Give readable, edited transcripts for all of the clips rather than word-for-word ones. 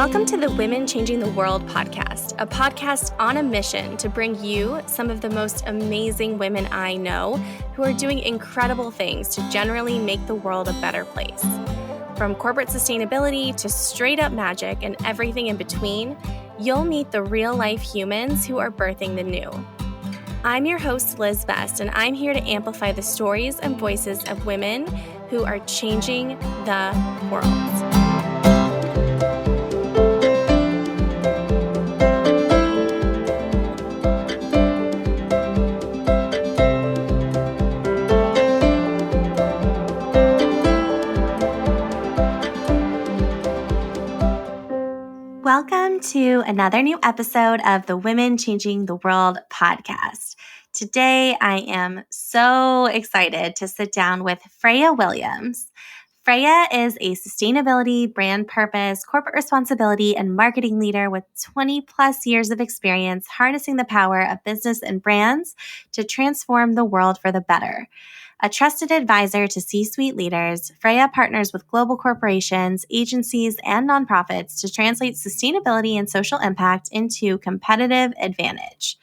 Welcome to the Women Changing the World podcast, a podcast on a mission to bring you some of the most amazing women I know who are doing incredible things to generally make the world a better place. From corporate sustainability to straight up magic and everything in between, you'll meet the real life humans who are birthing the new. I'm your host, Liz Best, and I'm here to amplify the stories and voices of women who are changing the world. Welcome to another new episode of the Women Changing the World podcast. Today, I am so excited to sit down with Freya Williams. Freya is a sustainability, brand purpose, corporate responsibility, and marketing leader with 20 plus years of experience harnessing the power of business and brands to transform the world for the better. A trusted advisor to C-suite leaders, Freya partners with global corporations, agencies, and nonprofits to translate sustainability and social impact into competitive advantage.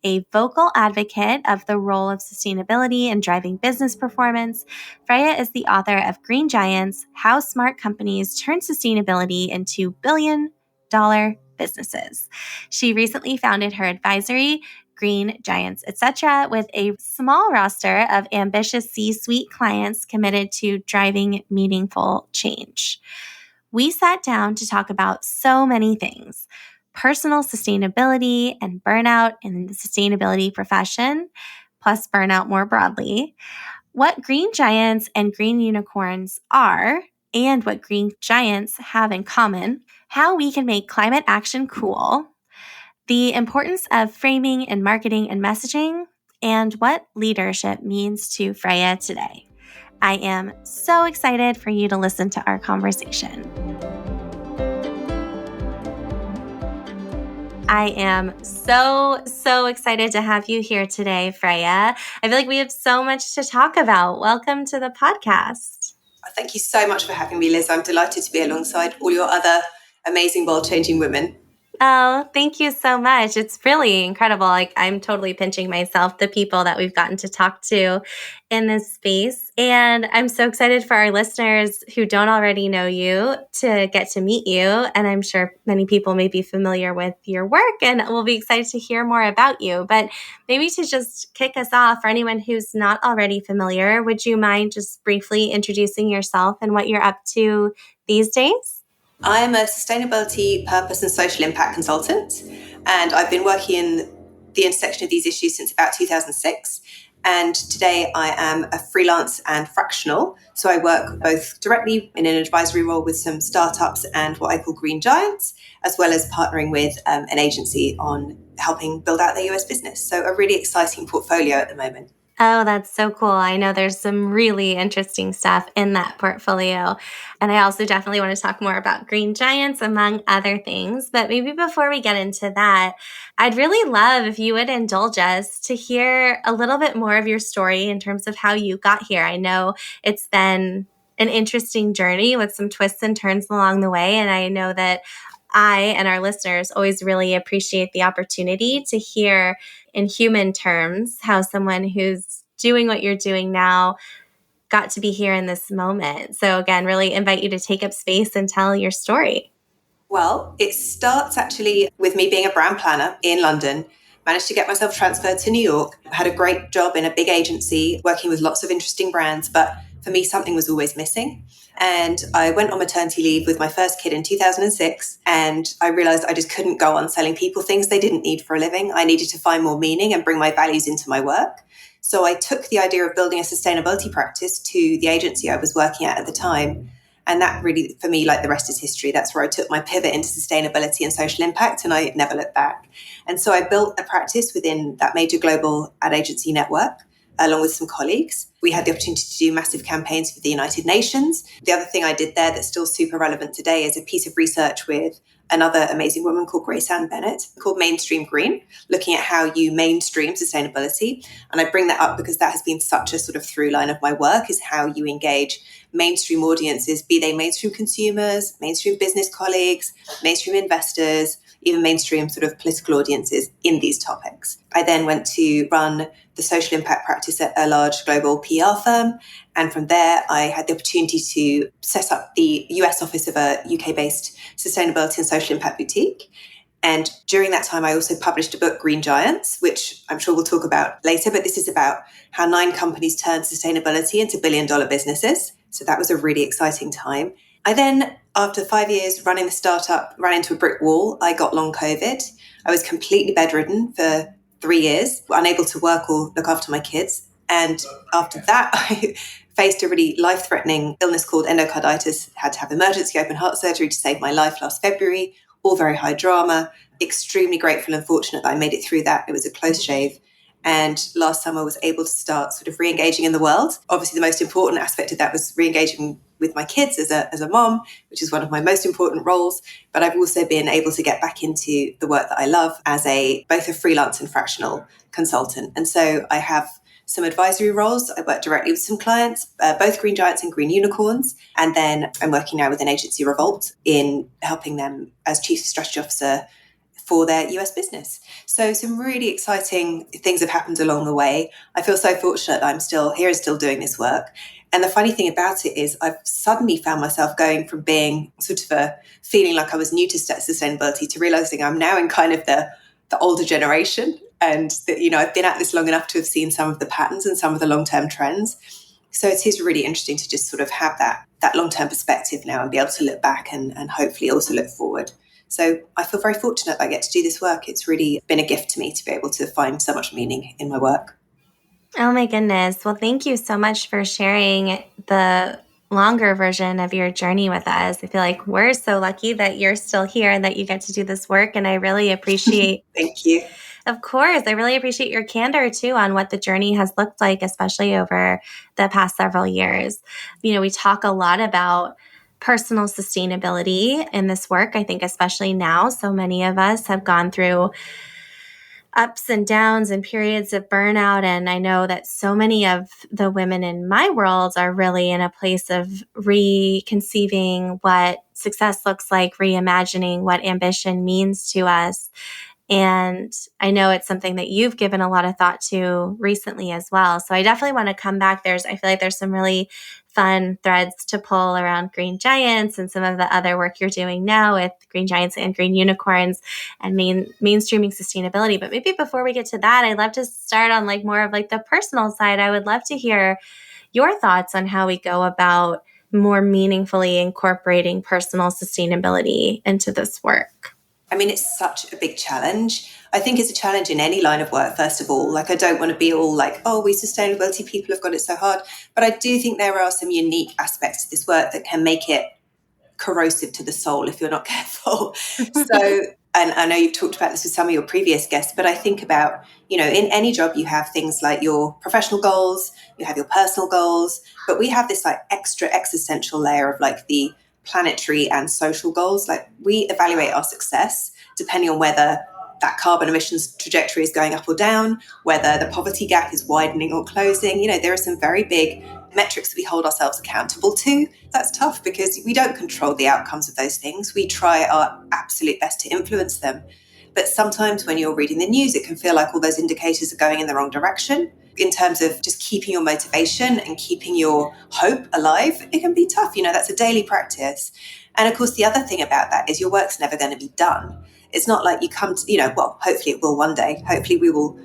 A vocal advocate of the role of sustainability in driving business performance, Freya is the author of Green Giants: How Smart Companies Turn Sustainability into Billion-Dollar Businesses. She recently founded her advisory, Green Giants, etc., with a small roster of ambitious C-suite clients committed to driving meaningful change. We sat down to talk about so many things: personal sustainability and burnout in the sustainability profession, plus burnout more broadly, what green giants and green unicorns are, and what green giants have in common, how we can make climate action cool, the importance of framing and marketing and messaging, and what leadership means to Freya today. I am so excited for you to listen to our conversation. I am so excited to have you here today, Freya. I feel like we have so much to talk about. Welcome to the podcast. Thank you so much for having me, Liz. I'm delighted to be alongside all your other amazing world-changing women. Oh, thank you so much. It's really incredible. I'm totally pinching myself, the people that we've gotten to talk to in this space. And I'm so excited for our listeners who don't already know you to get to meet you. And I'm sure many people may be familiar with your work and will be excited to hear more about you. But maybe to just kick us off, for anyone who's not already familiar, would you mind just briefly introducing yourself and what you're up to these days? I am a sustainability, purpose and social impact consultant, and I've been working in the intersection of these issues since about 2006. And today I am a freelance and fractional. So I work both directly in an advisory role with some startups and what I call Green Giants, as well as partnering with an agency on helping build out their US business. So a really exciting portfolio at the moment. Oh, that's so cool. I know there's some really interesting stuff in that portfolio. And I also definitely want to talk more about Green Giants, among other things. But maybe before we get into that, I'd really love if you would indulge us to hear a little bit more of your story in terms of how you got here. I know it's been an interesting journey with some twists and turns along the way. And I know that I and our listeners always really appreciate the opportunity to hear in human terms how someone who's doing what you're doing now got to be here in this moment. So again, really invite you to take up space and tell your story. Well, it starts actually with me being a brand planner in London. Managed to get myself transferred to New York. Had a great job in a big agency working with lots of interesting brands, but for me, something was always missing. And I went on maternity leave with my first kid in 2006. And I realized I just couldn't go on selling people things they didn't need for a living. I needed to find more meaning and bring my values into my work. So I took the idea of building a sustainability practice to the agency I was working at the time. And that really, for me, like the rest is history. That's where I took my pivot into sustainability and social impact, and I never looked back. And so I built a practice within that major global ad agency network, along with some colleagues. We had the opportunity to do massive campaigns for the United Nations. The other thing I did there that's still super relevant today is a piece of research with another amazing woman called Grace Ann Bennett, called Mainstream Green, looking at how you mainstream sustainability. And I bring that up because that has been such a sort of through line of my work, is how you engage mainstream audiences, be they mainstream consumers, mainstream business colleagues, mainstream investors, even mainstream sort of political audiences in these topics. I then went to run the social impact practice at a large global PR firm. And from there, I had the opportunity to set up the US office of a UK-based sustainability and social impact boutique. And during that time, I also published a book, Green Giants, which I'm sure we'll talk about later. But this is about how 9 companies turned sustainability into billion-dollar businesses. So that was a really exciting time. I then, after 5 years running the startup, ran into a brick wall. I got long COVID. I was completely bedridden for 3 years, unable to work or look after my kids. And after that, I faced a really life-threatening illness called endocarditis, had to have emergency open heart surgery to save my life last February, all very high drama. Extremely grateful and fortunate that I made it through that. It was a close shave. And last summer was able to start sort of re-engaging in the world. Obviously, the most important aspect of that was re-engaging with my kids as a mom, which is one of my most important roles. But I've also been able to get back into the work that I love as both a freelance and fractional consultant. And so I have some advisory roles. I work directly with some clients, both Green Giants and Green Unicorns. And then I'm working now with an agency, Revolt, in helping them as Chief Strategy Officer for their US business. So some really exciting things have happened along the way. I feel so fortunate that I'm still here and still doing this work. And the funny thing about it is I've suddenly found myself going from being sort of a feeling like I was new to sustainability to realizing I'm now in kind of the older generation. And that, I've been at this long enough to have seen some of the patterns and some of the long-term trends. So it is really interesting to just sort of have that long-term perspective now and be able to look back and hopefully also look forward. So I feel very fortunate that I get to do this work. It's really been a gift to me to be able to find so much meaning in my work. Oh my goodness. Well, thank you so much for sharing the longer version of your journey with us. I feel like we're so lucky that you're still here and that you get to do this work. And I really appreciate Thank you. Of course. I really appreciate your candor too on what the journey has looked like, especially over the past several years. We talk a lot about personal sustainability in this work. I think especially now, so many of us have gone through ups and downs and periods of burnout. And I know that so many of the women in my world are really in a place of reconceiving what success looks like, reimagining what ambition means to us. And I know it's something that you've given a lot of thought to recently as well. So I definitely want to come back. I feel like there's some really fun threads to pull around Green Giants and some of the other work you're doing now with Green Giants and Green Unicorns and mainstreaming sustainability. But maybe before we get to that, I'd love to start on more of the personal side. I would love to hear your thoughts on how we go about more meaningfully incorporating personal sustainability into this work. I mean, it's such a big challenge. I think it's a challenge in any line of work, first of all. I don't want to be all we sustainability people have got it so hard. But I do think there are some unique aspects to this work that can make it corrosive to the soul if you're not careful. So, and I know you've talked about this with some of your previous guests, but I think about, in any job you have things like your professional goals, you have your personal goals, but we have this extra existential layer of the planetary and social goals. We evaluate our success depending on whether that carbon emissions trajectory is going up or down, whether the poverty gap is widening or closing. There are some very big metrics that we hold ourselves accountable to. That's tough because we don't control the outcomes of those things. We try our absolute best to influence them. But sometimes when you're reading the news, it can feel like all those indicators are going in the wrong direction. In terms of just keeping your motivation and keeping your hope alive, it can be tough. That's a daily practice. And of course, the other thing about that is your work's never going to be done. It's not like you come to, hopefully it will one day. Hopefully we will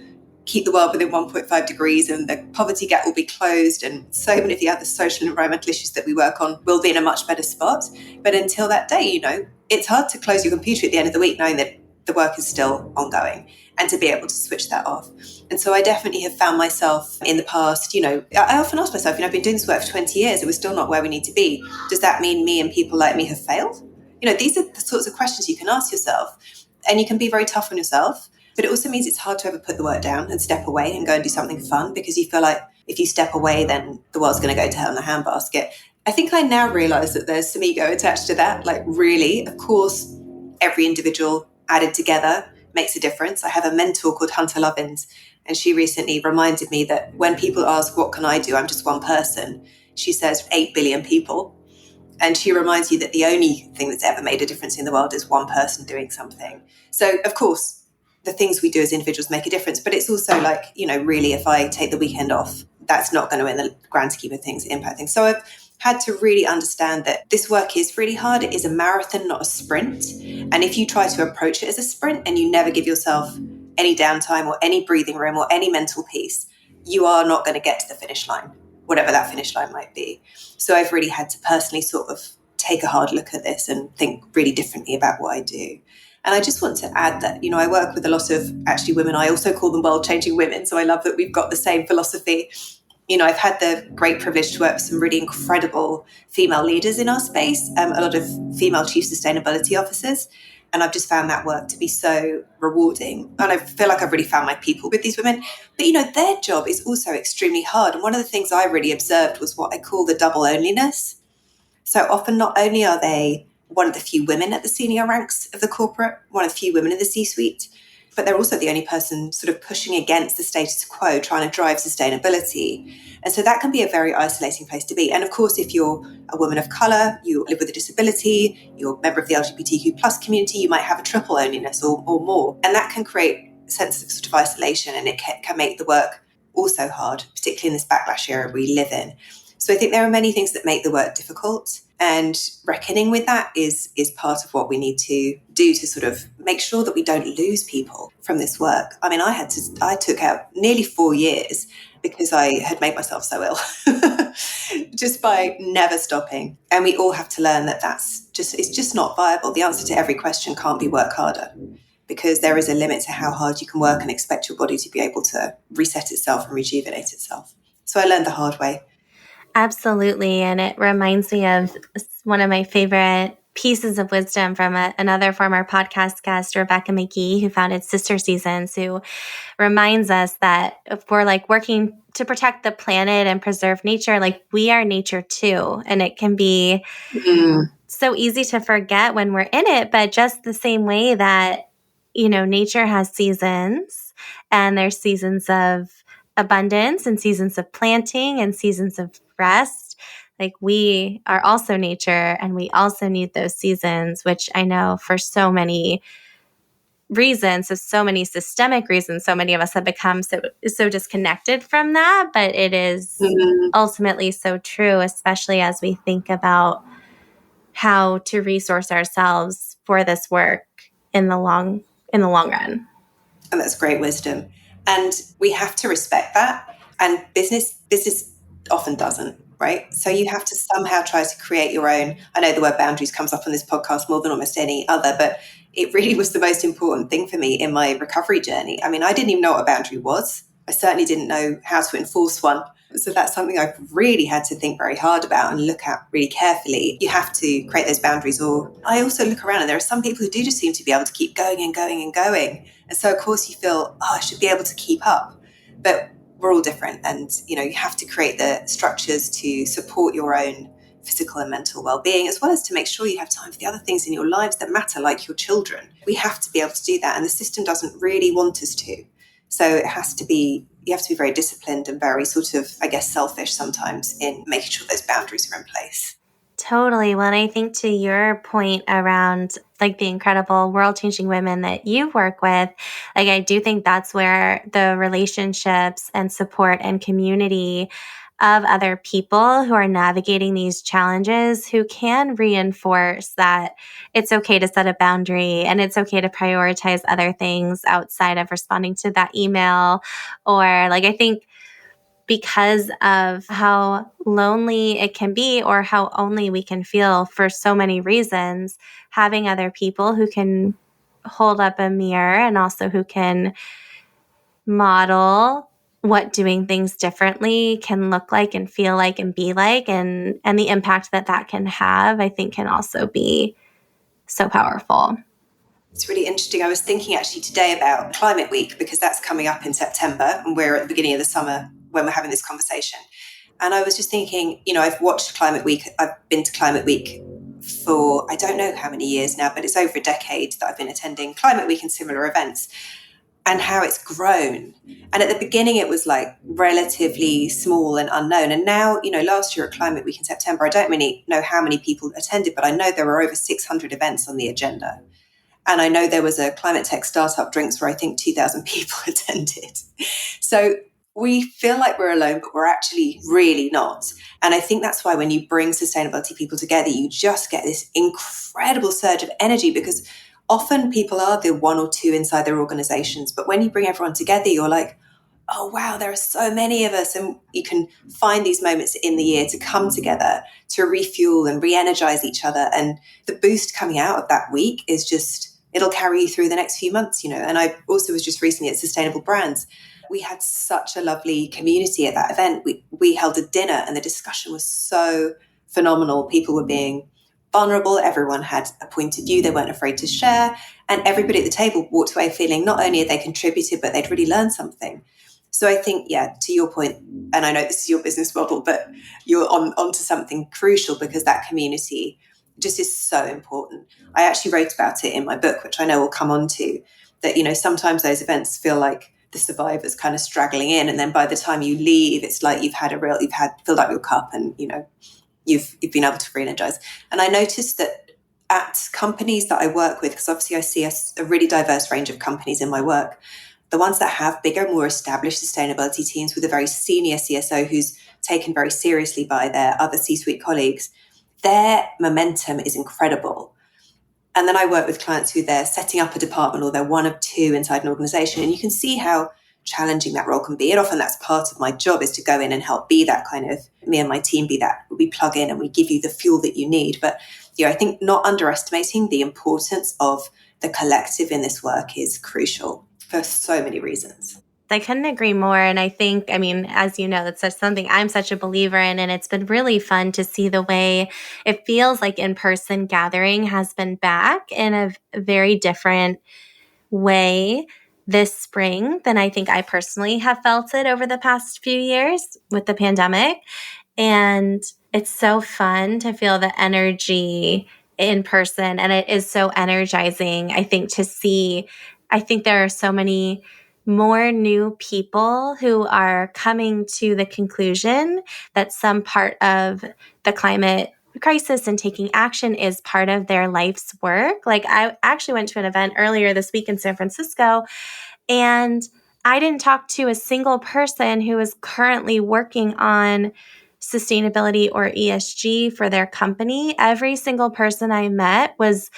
keep the world within 1.5 degrees and the poverty gap will be closed and so many of the other social and environmental issues that we work on will be in a much better spot. But until that day, it's hard to close your computer at the end of the week knowing that the work is still ongoing and to be able to switch that off. And so I definitely have found myself in the past, I often ask myself, I've been doing this work for 20 years and we're still not where we need to be. Does that mean me and people like me have failed? These are the sorts of questions you can ask yourself, and you can be very tough on yourself, but it also means it's hard to ever put the work down and step away and go and do something fun because you feel like if you step away, then the world's going to go to hell in a handbasket. I think I now realize that there's some ego attached to that. Really, of course, every individual added together makes a difference. I have a mentor called Hunter Lovins, and she recently reminded me that when people ask, what can I do? I'm just one person. She says 8 billion people. And she reminds you that the only thing that's ever made a difference in the world is one person doing something. So, of course, the things we do as individuals make a difference. But it's also like, really, if I take the weekend off, that's not going to, in the grand scheme of things, impact things. So I've had to really understand that this work is really hard. It is a marathon, not a sprint. And if you try to approach it as a sprint and you never give yourself any downtime or any breathing room or any mental peace, you are not going to get to the finish line, whatever that finish line might be. So I've really had to personally sort of take a hard look at this and think really differently about what I do. And I just want to add that, I work with a lot of actually women. I also call them world-changing women. So I love that we've got the same philosophy. I've had the great privilege to work with some really incredible female leaders in our space, a lot of female chief sustainability officers. And I've just found that work to be so rewarding. And I feel like I've really found my people with these women. But, their job is also extremely hard. And one of the things I really observed was what I call the double loneliness. So often, not only are they one of the few women at the senior ranks of the corporate, one of the few women in the C-suite, but they're also the only person sort of pushing against the status quo, trying to drive sustainability. And so that can be a very isolating place to be. And of course, if you're a woman of colour, you live with a disability, you're a member of the LGBTQ plus community, you might have a triple loneliness or more. And that can create a sense of sort of isolation, and it can make the work also hard, particularly in this backlash era we live in. So I think there are many things that make the work difficult, and reckoning with that is part of what we need to do to sort of make sure that we don't lose people from this work. I mean, I took out nearly 4 years because I had made myself so ill just by never stopping. And we all have to learn that it's just not viable. The answer to every question can't be work harder, because there is a limit to how hard you can work and expect your body to be able to reset itself and rejuvenate itself. So I learned the hard way. Absolutely. And it reminds me of one of my favorite pieces of wisdom from another former podcast guest, Rebecca McGee, who founded Sister Seasons, who reminds us that if we're like working to protect the planet and preserve nature, like we are nature too. And it can be so easy to forget when we're in it, but just the same way that, nature has seasons, and there's seasons of abundance and seasons of planting and seasons of rest. Like we are also nature, and we also need those seasons, which I know for so many reasons, so many systemic reasons, so many of us have become so disconnected from that. But it is ultimately so true, especially as we think about how to resource ourselves for this work in the long run. And that's great wisdom. And we have to respect that. And business often doesn't, right? So you have to somehow try to create your own. I know the word boundaries comes up on this podcast more than almost any other, but it really was the most important thing for me in my recovery journey. I mean, I didn't even know what a boundary was. I certainly didn't know how to enforce one. So that's something I've really had to think very hard about and look at really carefully. You have to create those boundaries. Or I also look around, and there are some people who do just seem to be able to keep going and going and going. And so, of course, you feel, I should be able to keep up. But we're all different. And, you have to create the structures to support your own physical and mental well-being, as well as to make sure you have time for the other things in your lives that matter, like your children. We have to be able to do that. And the system doesn't really want us to. So you have to be very disciplined and very sort of, I guess, selfish sometimes in making sure those boundaries are in place. Totally. Well, and I think to your point around like the incredible world-changing women that you work with, like I do think that's where the relationships and support and community of other people who are navigating these challenges, who can reinforce that it's okay to set a boundary and it's okay to prioritize other things outside of responding to that email. Or like, I think because of how lonely it can be, or how only we can feel for so many reasons, having other people who can hold up a mirror and also who can model what doing things differently can look like and feel like and be like, and the impact that can have, I think can also be so powerful. It's really interesting. I was thinking actually today about Climate Week, because that's coming up in September and we're at the beginning of the summer when we're having this conversation. And I was just thinking, I've watched Climate Week. I've been to Climate Week for, I don't know how many years now, but it's over a decade that I've been attending Climate Week and similar events, and how it's grown. And at the beginning, it was like relatively small and unknown. And now, last year at Climate Week in September, I don't really know how many people attended, but I know there were over 600 events on the agenda. And I know there was a climate tech startup drinks where I think 2,000 people attended. So we feel like we're alone, but we're actually really not. And I think that's why when you bring sustainability people together, you just get this incredible surge of energy, because often people are the one or two inside their organizations. But when you bring everyone together, you're like, oh, wow, there are so many of us. And you can find these moments in the year to come together to refuel and re-energize each other. And the boost coming out of that week is just, it'll carry you through the next few months, And I also was just recently at Sustainable Brands. We had such a lovely community at that event. We held a dinner and the discussion was so phenomenal. People were being vulnerable. Everyone had a point of view they weren't afraid to share. And everybody at the table walked away feeling not only had they contributed, but they'd really learned something. So I think, to your point, and I know this is your business model, but you're onto something crucial, because that community just is so important. I actually wrote about it in my book, which I know we'll come on to, that, sometimes those events feel like the survivors kind of straggling in. And then by the time you leave, it's like you've filled up your cup and, you've been able to re-energize. And I noticed that at companies that I work with, because obviously I see a really diverse range of companies in my work, the ones that have bigger, more established sustainability teams with a very senior CSO who's taken very seriously by their other C-suite colleagues, their momentum is incredible. And then I work with clients who they're setting up a department or they're one of two inside an organization. And you can see how challenging that role can be. And often that's part of my job, is to go in and help be that kind of, me and my team be that. We plug in and we give you the fuel that you need. But I think not underestimating the importance of the collective in this work is crucial for so many reasons. I couldn't agree more. And I think, as you know, that's something I'm such a believer in. And it's been really fun to see the way it feels like in-person gathering has been back in a very different way this spring than I think I personally have felt it over the past few years with the pandemic. And it's so fun to feel the energy in person. And it is so energizing, I think, to see. I think there are so many more new people who are coming to the conclusion that some part of the climate crisis and taking action is part of their life's work. Like, I actually went to an event earlier this week in San Francisco, and I didn't talk to a single person who is currently working on sustainability or ESG for their company. Every single person I met was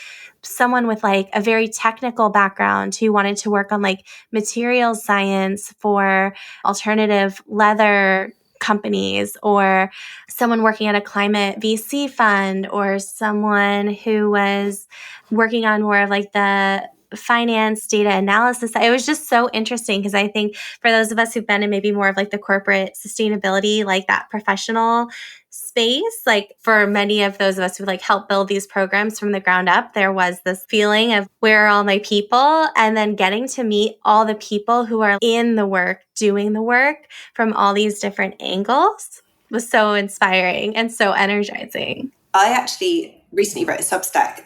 someone with like a very technical background who wanted to work on like materials science for alternative leather companies, or someone working at a climate VC fund, or someone who was working on more of like the finance data analysis. It was just so interesting, because I think for those of us who've been in maybe more of like the corporate sustainability, like that professional space, like for many of those of us who like helped build these programs from the ground up, there was this feeling of, where are all my people? And then getting to meet all the people who are in the work, doing the work from all these different angles was so inspiring and so energizing. I actually recently wrote a Substack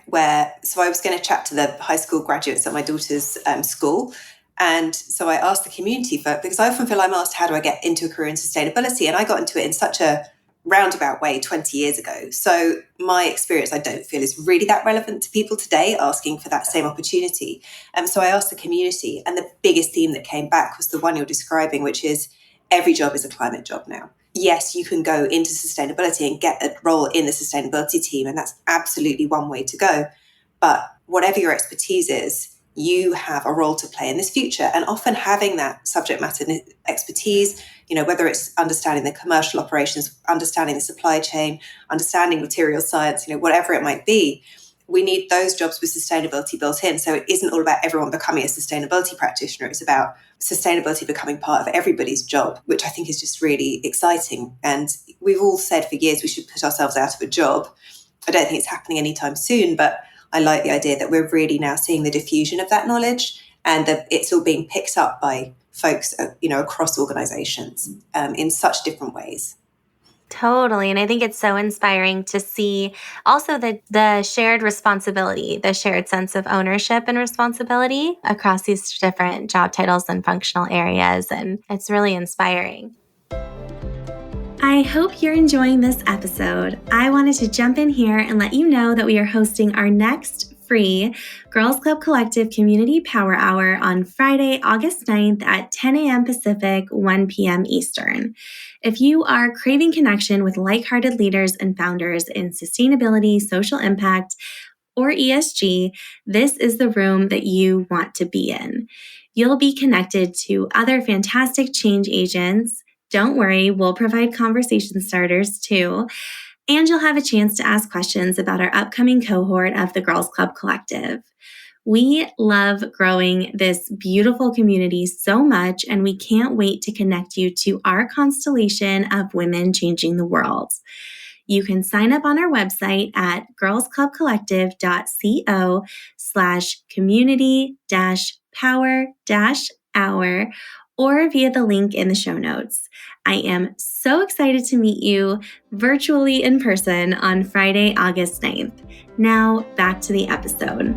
so I was going to chat to the high school graduates at my daughter's school. And so I asked the community because I often feel I'm asked, how do I get into a career in sustainability? And I got into it in such a roundabout way 20 years ago. So my experience, I don't feel, is really that relevant to people today asking for that same opportunity. So I asked the community, and the biggest theme that came back was the one you're describing, which is every job is a climate job now. Yes, you can go into sustainability and get a role in the sustainability team, and that's absolutely one way to go. But whatever your expertise is, you have a role to play in this future. And often having that subject matter expertise, whether it's understanding the commercial operations, understanding the supply chain, understanding material science, whatever it might be, we need those jobs with sustainability built in. So it isn't all about everyone becoming a sustainability practitioner. It's about sustainability becoming part of everybody's job, which I think is just really exciting. And we've all said for years we should put ourselves out of a job. I don't think it's happening anytime soon, but I like the idea that we're really now seeing the diffusion of that knowledge, and that it's all being picked up by folks, across organizations in such different ways. Totally. And I think it's so inspiring to see also the shared responsibility, the shared sense of ownership and responsibility across these different job titles and functional areas. And it's really inspiring. I hope you're enjoying this episode. I wanted to jump in here and let you know that we are hosting our next free Girls Club Collective Community Power Hour on Friday, August 9th at 10 a.m. Pacific, 1 p.m. Eastern. If you are craving connection with like-hearted leaders and founders in sustainability, social impact, or ESG, this is the room that you want to be in. You'll be connected to other fantastic change agents. Don't worry, we'll provide conversation starters too. And you'll have a chance to ask questions about our upcoming cohort of the Girls Club Collective. We love growing this beautiful community so much, and we can't wait to connect you to our constellation of women changing the world. You can sign up on our website at girlsclubcollective.co/community-power-hour or via the link in the show notes. I am so excited to meet you virtually in person on Friday, August 9th. Now, back to the episode.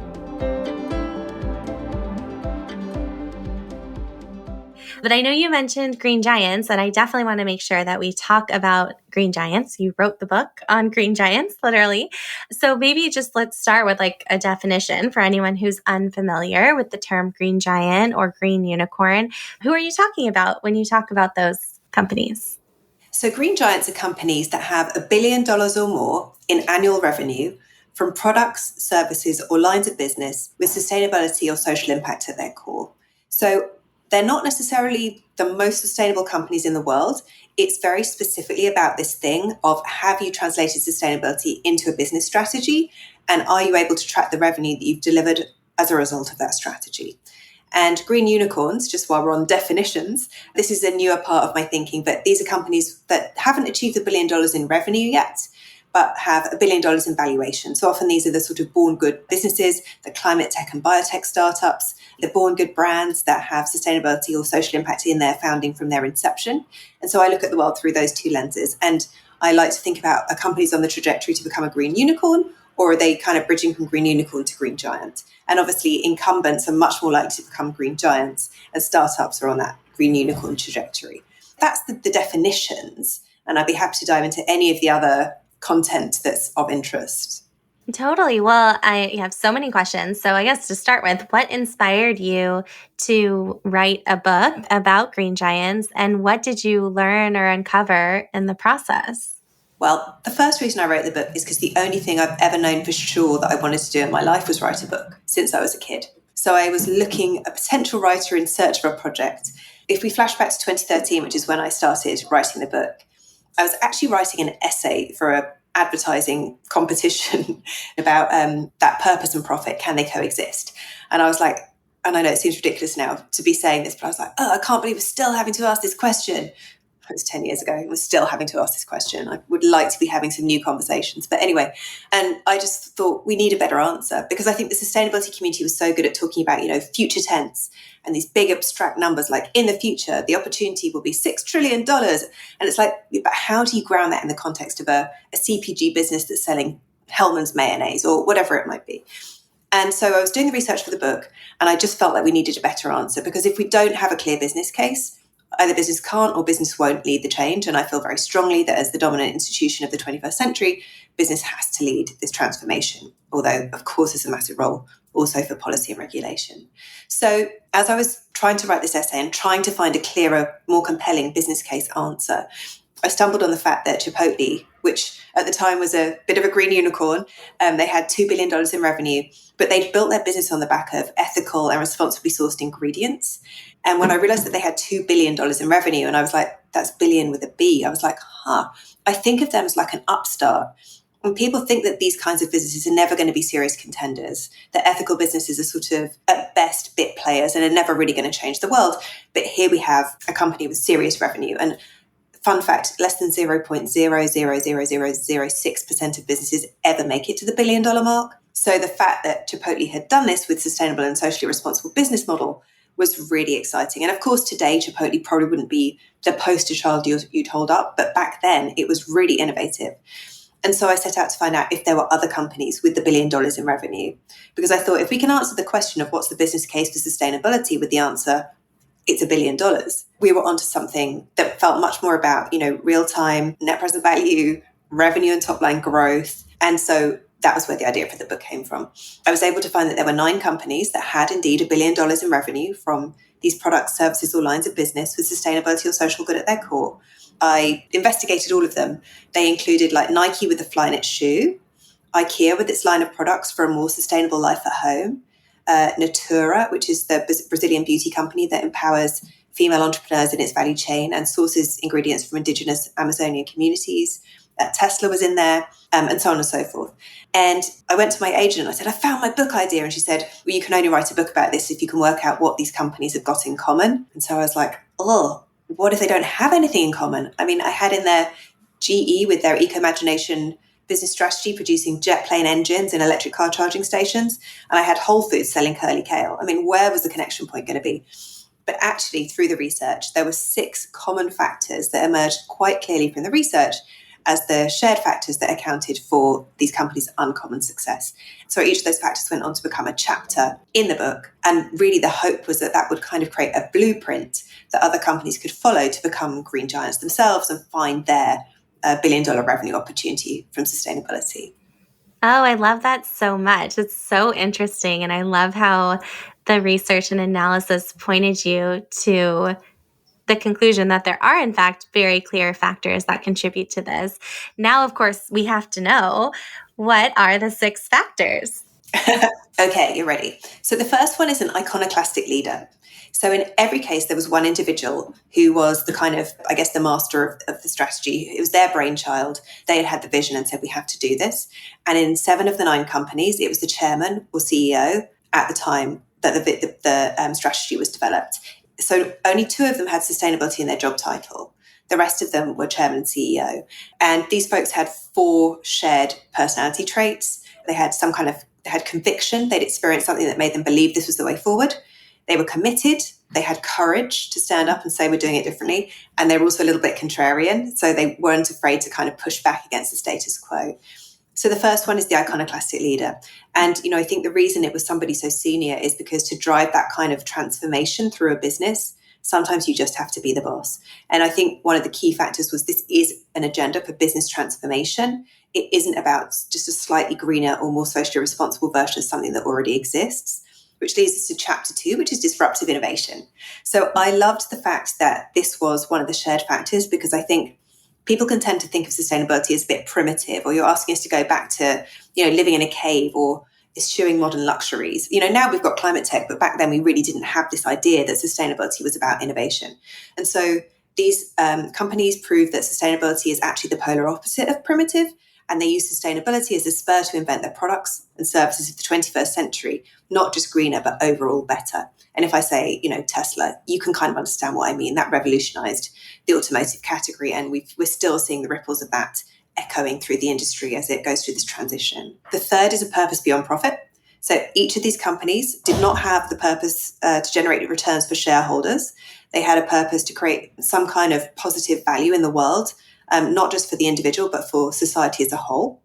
But I know you mentioned Green Giants, and I definitely want to make sure that we talk about Green Giants. You wrote the book on Green Giants, literally. So maybe just let's start with like a definition for anyone who's unfamiliar with the term Green Giant or Green Unicorn. Who are you talking about when you talk about those companies? So Green Giants are companies that have $1 billion or more in annual revenue from products, services, or lines of business with sustainability or social impact at their core. So they're not necessarily the most sustainable companies in the world. It's very specifically about this thing of, have you translated sustainability into a business strategy? And are you able to track the revenue that you've delivered as a result of that strategy? And green unicorns, just while we're on definitions, this is a newer part of my thinking, but these are companies that haven't achieved $1 billion in revenue yet, but have $1 billion in valuation. So often these are the sort of born good businesses, the climate tech and biotech startups, the born good brands that have sustainability or social impact in their founding from their inception. And so I look at the world through those two lenses. And I like to think about, are companies on the trajectory to become a green unicorn, or are they kind of bridging from green unicorn to green giant? And obviously incumbents are much more likely to become green giants, and startups are on that green unicorn trajectory. That's the definitions. And I'd be happy to dive into any of the other content that's of interest. Totally. Well, I have so many questions. So I guess to start with, what inspired you to write a book about Green Giants, and what did you learn or uncover in the process? Well, the first reason I wrote the book is because the only thing I've ever known for sure that I wanted to do in my life was write a book since I was a kid. So I was looking a potential writer in search for a project. If we flash back to 2013, which is when I started writing the book, I was actually writing an essay for an advertising competition about that purpose and profit, can they coexist? And I was like, and I know it seems ridiculous now to be saying this, but I was like, oh, I can't believe we're still having to ask this question. It was 10 years ago. We're still having to ask this question. I would like to be having some new conversations. But anyway, and I just thought we need a better answer, because I think the sustainability community was so good at talking about, future tense and these big abstract numbers like, in the future, the opportunity will be $6 trillion. And it's like, but how do you ground that in the context of a CPG business that's selling Hellmann's mayonnaise or whatever it might be? And so I was doing the research for the book, and I just felt like we needed a better answer, because if we don't have a clear business case, either business can't or business won't lead the change. And I feel very strongly that as the dominant institution of the 21st century, business has to lead this transformation, although, of course, there's a massive role also for policy and regulation. So as I was trying to write this essay and trying to find a clearer, more compelling business case answer, I stumbled on the fact that Chipotle, which at the time was a bit of a green unicorn, they had $2 billion in revenue, but they'd built their business on the back of ethical and responsibly sourced ingredients. And when I realized that they had $2 billion in revenue, and I was like, that's billion with a B, I was like, I think of them as like an upstart. And people think that these kinds of businesses are never going to be serious contenders, that ethical businesses are sort of, at best, bit players and are never really going to change the world. But here we have a company with serious revenue. And fun fact, less than 0.0000006% of businesses ever make it to the $1 billion mark. So the fact that Chipotle had done this with sustainable and socially responsible business model was really exciting. And of course, today, Chipotle probably wouldn't be the poster child you'd hold up, but back then it was really innovative. And so I set out to find out if there were other companies with $1 billion in revenue, because I thought if we can answer the question of what's the business case for sustainability with the answer, it's $1 billion, we were onto something that felt much more about, real time net present value, revenue and top line growth. And so that was where the idea for the book came from. I was able to find that there were 9 companies that had indeed $1 billion in revenue from these products, services, or lines of business with sustainability or social good at their core. I investigated all of them. They included like Nike with the Flyknit shoe, IKEA with its line of products for a more sustainable life at home, Natura, which is the Brazilian beauty company that empowers female entrepreneurs in its value chain and sources ingredients from indigenous Amazonian communities. Tesla was in there, and so on and so forth. And I went to my agent and I said, I found my book idea. And she said, well, you can only write a book about this if you can work out what these companies have got in common. And so I was like, oh, what if they don't have anything in common? I mean, I had in there GE with their eco-imagination business strategy, producing jet plane engines and electric car charging stations. And I had Whole Foods selling curly kale. I mean, where was the connection point going to be? But actually, through the research, there were 6 common factors that emerged quite clearly from the research as the shared factors that accounted for these companies' uncommon success. So each of those factors went on to become a chapter in the book. And really the hope was that that would kind of create a blueprint that other companies could follow to become green giants themselves and find their $1 billion revenue opportunity from sustainability. Oh, I love that so much. It's so interesting. And I love how the research and analysis pointed you to the conclusion that there are, in fact, very clear factors that contribute to this. Now, of course, we have to know, what are the 6 factors? Okay, you're ready. So the first one is an iconoclastic leader. So in every case, there was one individual who was the kind of, I guess, the master of the strategy. It was their brainchild. They had the vision and said, we have to do this. And in 7 of the 9 companies, it was the chairman or CEO at the time that the strategy was developed. So only 2 of them had sustainability in their job title. The rest of them were chairman and CEO. And these folks had 4 shared personality traits. They had they had conviction. They'd experienced something that made them believe this was the way forward. They were committed. They had courage to stand up and say, we're doing it differently. And they were also a little bit contrarian. So they weren't afraid to kind of push back against the status quo. So the first one is the iconoclastic leader. And, I think the reason it was somebody so senior is because to drive that kind of transformation through a business, sometimes you just have to be the boss. And I think one of the key factors was this is an agenda for business transformation. It isn't about just a slightly greener or more socially responsible version of something that already exists, which leads us to chapter 2, which is disruptive innovation. So I loved the fact that this was one of the shared factors, because I think people can tend to think of sustainability as a bit primitive, or you're asking us to go back to, living in a cave or eschewing modern luxuries. Now we've got climate tech, but back then we really didn't have this idea that sustainability was about innovation. And so these companies prove that sustainability is actually the polar opposite of primitive, and they use sustainability as a spur to invent their products and services of the 21st century, not just greener, but overall better. And if I say, Tesla, you can kind of understand what I mean. That revolutionized the automotive category, and we're still seeing the ripples of that echoing through the industry as it goes through this transition. The third is a purpose beyond profit. So each of these companies did not have the purpose to generate returns for shareholders. They had a purpose to create some kind of positive value in the world, not just for the individual, but for society as a whole.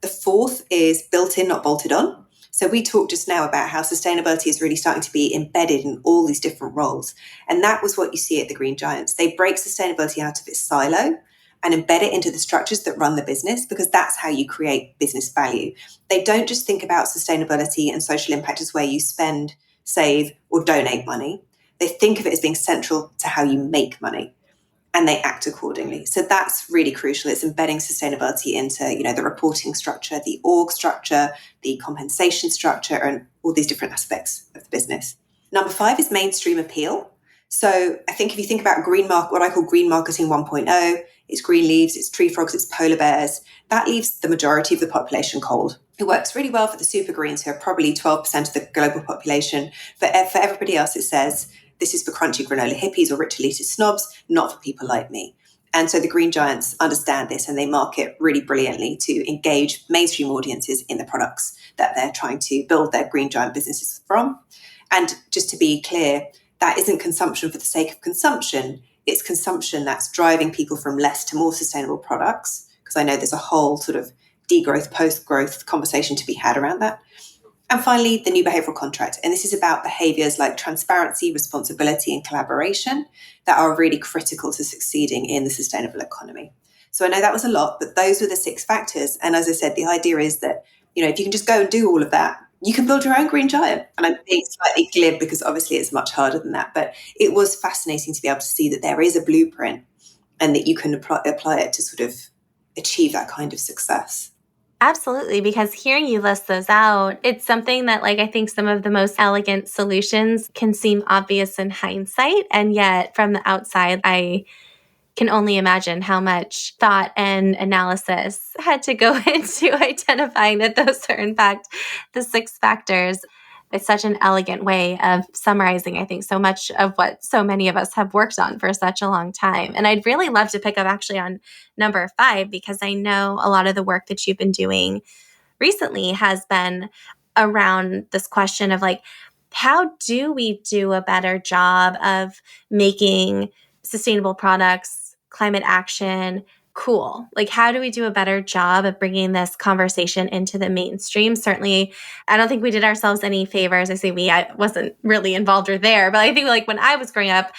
The fourth is built in, not bolted on. So we talked just now about how sustainability is really starting to be embedded in all these different roles. And that was what you see at the Green Giants. They break sustainability out of its silo and embed it into the structures that run the business, because that's how you create business value. They don't just think about sustainability and social impact as where you spend, save, or donate money. They think of it as being central to how you make money, and they act accordingly. So that's really crucial. It's embedding sustainability into, the reporting structure, the org structure, the compensation structure, and all these different aspects of the business. Number 5 is mainstream appeal. So I think if you think about what I call green marketing 1.0, it's green leaves, it's tree frogs, it's polar bears. That leaves the majority of the population cold. It works really well for the super greens, who are probably 12% of the global population. But for everybody else, it says, this is for crunchy granola hippies or rich elitist snobs, not for people like me. And so the Green Giants understand this, and they market really brilliantly to engage mainstream audiences in the products that they're trying to build their Green Giant businesses from. And just to be clear, that isn't consumption for the sake of consumption. It's consumption that's driving people from less to more sustainable products, because I know there's a whole sort of degrowth, post-growth conversation to be had around that. And finally, the new behavioral contract. And this is about behaviors like transparency, responsibility, and collaboration that are really critical to succeeding in the sustainable economy. So I know that was a lot, but those were the 6 factors. And as I said, the idea is that, if you can just go and do all of that, you can build your own green giant. And I'm being slightly glib because obviously it's much harder than that. But it was fascinating to be able to see that there is a blueprint and that you can apply it to sort of achieve that kind of success. Absolutely, because hearing you list those out, it's something that I think some of the most elegant solutions can seem obvious in hindsight. And yet from the outside, I can only imagine how much thought and analysis had to go into identifying that those are in fact the 6 factors. It's such an elegant way of summarizing, I think, so much of what so many of us have worked on for such a long time. And I'd really love to pick up actually on number 5, because I know a lot of the work that you've been doing recently has been around this question of how do we do a better job of making sustainable products, climate action, cool? How do we do a better job of bringing this conversation into the mainstream? Certainly, I don't think we did ourselves any favors. I say I wasn't really involved or there, but I think when I was growing up,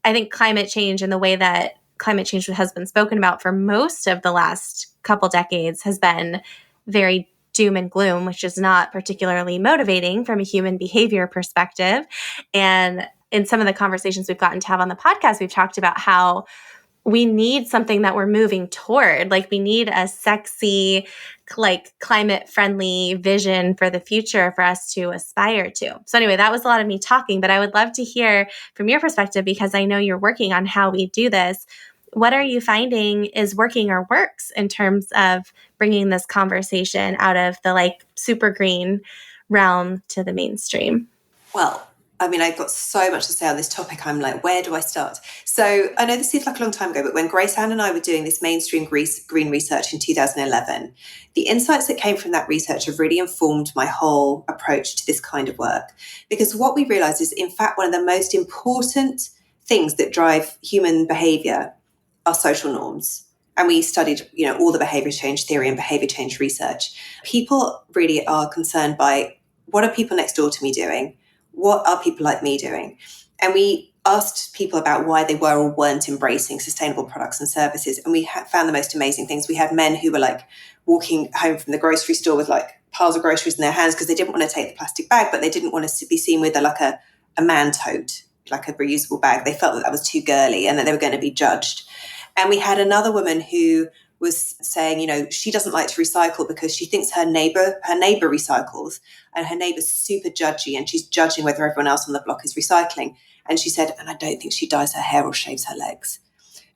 I think climate change and the way that climate change has been spoken about for most of the last couple decades has been very doom and gloom, which is not particularly motivating from a human behavior perspective. And in some of the conversations we've gotten to have on the podcast, we've talked about how we need something that we're moving toward. We need a sexy, climate-friendly vision for the future for us to aspire to. So anyway, that was a lot of me talking, but I would love to hear from your perspective, because I know you're working on how we do this. What are you finding is working or works in terms of bringing this conversation out of the super green realm to the mainstream? Well, I've got so much to say on this topic. I'm where do I start? So I know this seems like a long time ago, but when Grace Ann and I were doing this mainstream green research in 2011, the insights that came from that research have really informed my whole approach to this kind of work. Because what we realized is, in fact, one of the most important things that drive human behavior are social norms. And we studied, all the behavior change theory and behavior change research. People really are concerned by, what are people next door to me doing? What are people like me doing? And we asked people about why they were or weren't embracing sustainable products and services. And we found the most amazing things. We had men who were walking home from the grocery store with piles of groceries in their hands because they didn't want to take the plastic bag, but they didn't want to be seen with a man tote, a reusable bag. They felt that was too girly and that they were going to be judged. And we had another woman who was saying, she doesn't like to recycle because she thinks her neighbor recycles, and her neighbor's super judgy, and she's judging whether everyone else on the block is recycling. And she said, and I don't think she dyes her hair or shaves her legs.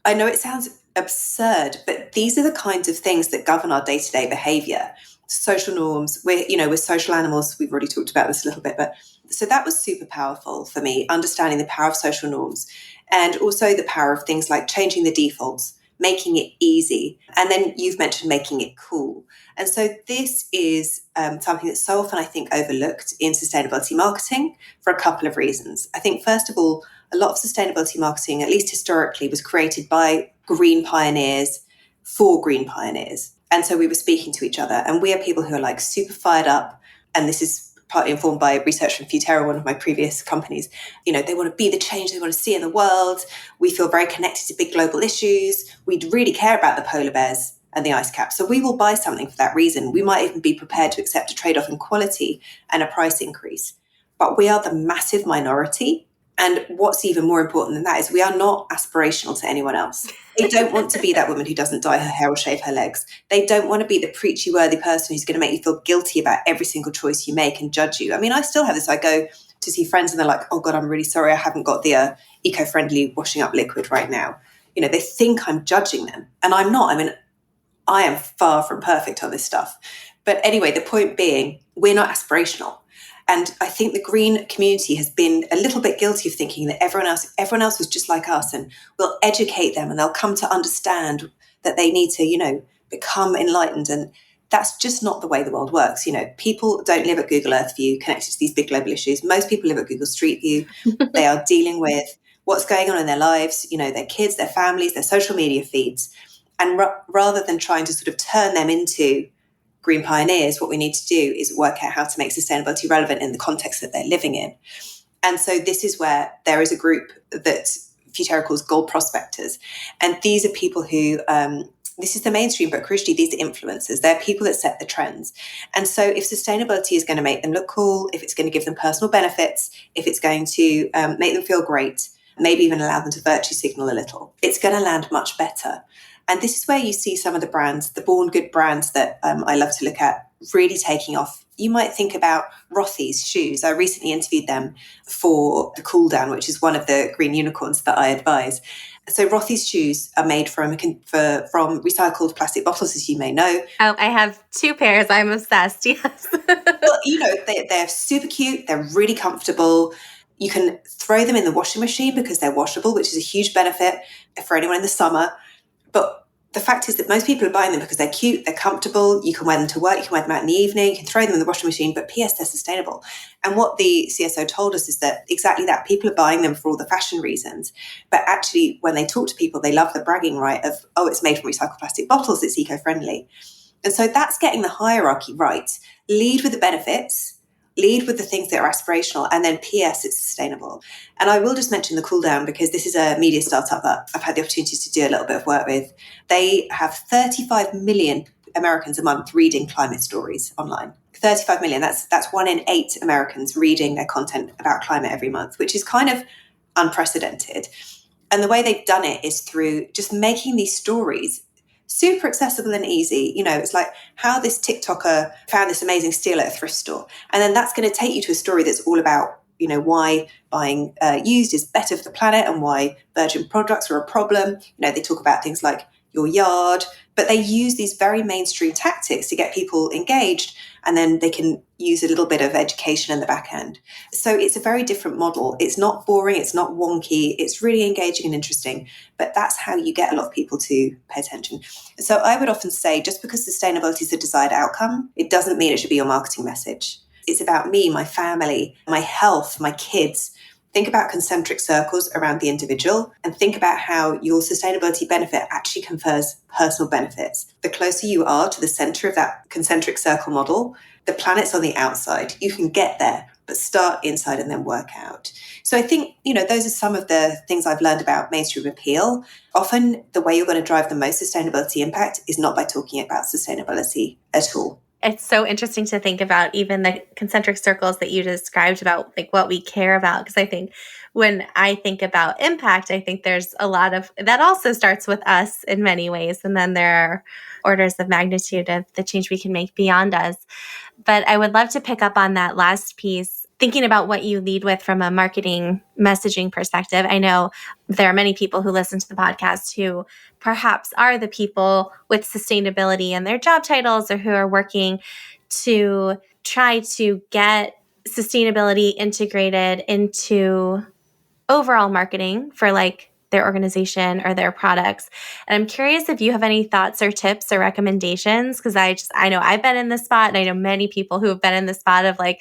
I know it sounds absurd, but these are the kinds of things that govern our day-to-day behavior. Social norms, we're social animals. We've already talked about this a little bit, but so that was super powerful for me, understanding the power of social norms, and also the power of things like changing the defaults, making it easy. And then you've mentioned making it cool. And so this is something that's so often, I think, overlooked in sustainability marketing for a couple of reasons. I think, first of all, a lot of sustainability marketing, at least historically, was created by green pioneers for green pioneers. And so we were speaking to each other, and we are people who are super fired up. And this is partly informed by research from Futera, one of my previous companies. They want to be the change they want to see in the world. We feel very connected to big global issues. We really care about the polar bears and the ice caps. So we will buy something for that reason. We might even be prepared to accept a trade-off in quality and a price increase. But we are the massive minority. And what's even more important than that is we are not aspirational to anyone else. They don't want to be that woman who doesn't dye her hair or shave her legs. They don't want to be the preachy worthy person who's going to make you feel guilty about every single choice you make and judge you. I still have this. I go to see friends and they're like, oh God, I'm really sorry. I haven't got the eco-friendly washing up liquid right now. They think I'm judging them, and I'm not. I am far from perfect on this stuff. But anyway, the point being, we're not aspirational. And I think the green community has been a little bit guilty of thinking that everyone else was just like us, and we'll educate them and they'll come to understand that they need to, become enlightened. And that's just not the way the world works. People don't live at Google Earth View connected to these big global issues. Most people live at Google Street View. They are dealing with what's going on in their lives, their kids, their families, their social media feeds. And rather than trying to sort of turn them into green pioneers, what we need to do is work out how to make sustainability relevant in the context that they're living in. And so this is where there is a group that Futera calls gold prospectors. And these are people who, this is the mainstream, but crucially, these are influencers. They're people that set the trends. And so if sustainability is going to make them look cool, if it's going to give them personal benefits, if it's going to make them feel great, maybe even allow them to virtue signal a little, it's going to land much better. And this is where you see some of the brands, the born good brands that I love to look at, really taking off. You might think about Rothy's shoes. I recently interviewed them for the Cool Down, which is one of the green unicorns that I advise. So Rothy's shoes are made from recycled plastic bottles, as you may know. Oh, I have 2 pairs. I'm obsessed. Yes. Well, they're super cute. They're really comfortable. You can throw them in the washing machine because they're washable, which is a huge benefit for anyone in the summer. But the fact is that most people are buying them because they're cute, they're comfortable, you can wear them to work, you can wear them out in the evening, you can throw them in the washing machine, but P.S. they're sustainable. And what the CSO told us is that exactly that, people are buying them for all the fashion reasons, but actually when they talk to people, they love the bragging right of, oh, it's made from recycled plastic bottles, it's eco-friendly. And so that's getting the hierarchy right. Lead with the benefits, lead with the things that are aspirational, and then P.S. it's sustainable. And I will just mention the Cool Down because this is a media startup that I've had the opportunity to do a little bit of work with. They have 35 million Americans a month reading climate stories online. 35 million, that's 1 in 8 Americans reading their content about climate every month, which is kind of unprecedented. And the way they've done it is through just making these stories super accessible and easy. It's like how this TikToker found this amazing steal at a thrift store. And then that's going to take you to a story that's all about, why buying used is better for the planet and why virgin products are a problem. They talk about things like your yard, but they use these very mainstream tactics to get people engaged. And then they can use a little bit of education in the back end. So it's a very different model. It's not boring. It's not wonky. It's really engaging and interesting. But that's how you get a lot of people to pay attention. So I would often say just because sustainability is a desired outcome, it doesn't mean it should be your marketing message. It's about me, my family, my health, my kids. Think about concentric circles around the individual and think about how your sustainability benefit actually confers personal benefits. The closer you are to the center of that concentric circle model, the planet's on the outside. You can get there, but start inside and then work out. So I think, those are some of the things I've learned about mainstream appeal. Often the way you're going to drive the most sustainability impact is not by talking about sustainability at all. It's so interesting to think about even the concentric circles that you described about like what we care about. Because I think when I think about impact, I think there's a lot of that also starts with us in many ways. And then there are orders of magnitude of the change we can make beyond us. But I would love to pick up on that last piece, thinking about what you lead with from a marketing messaging perspective. I know there are many people who listen to the podcast who perhaps are the people with sustainability in their job titles or who are working to try to get sustainability integrated into overall marketing for like their organization or their products. And I'm curious if you have any thoughts or tips or recommendations, because I know I've been in this spot and I know many people who have been in the spot of like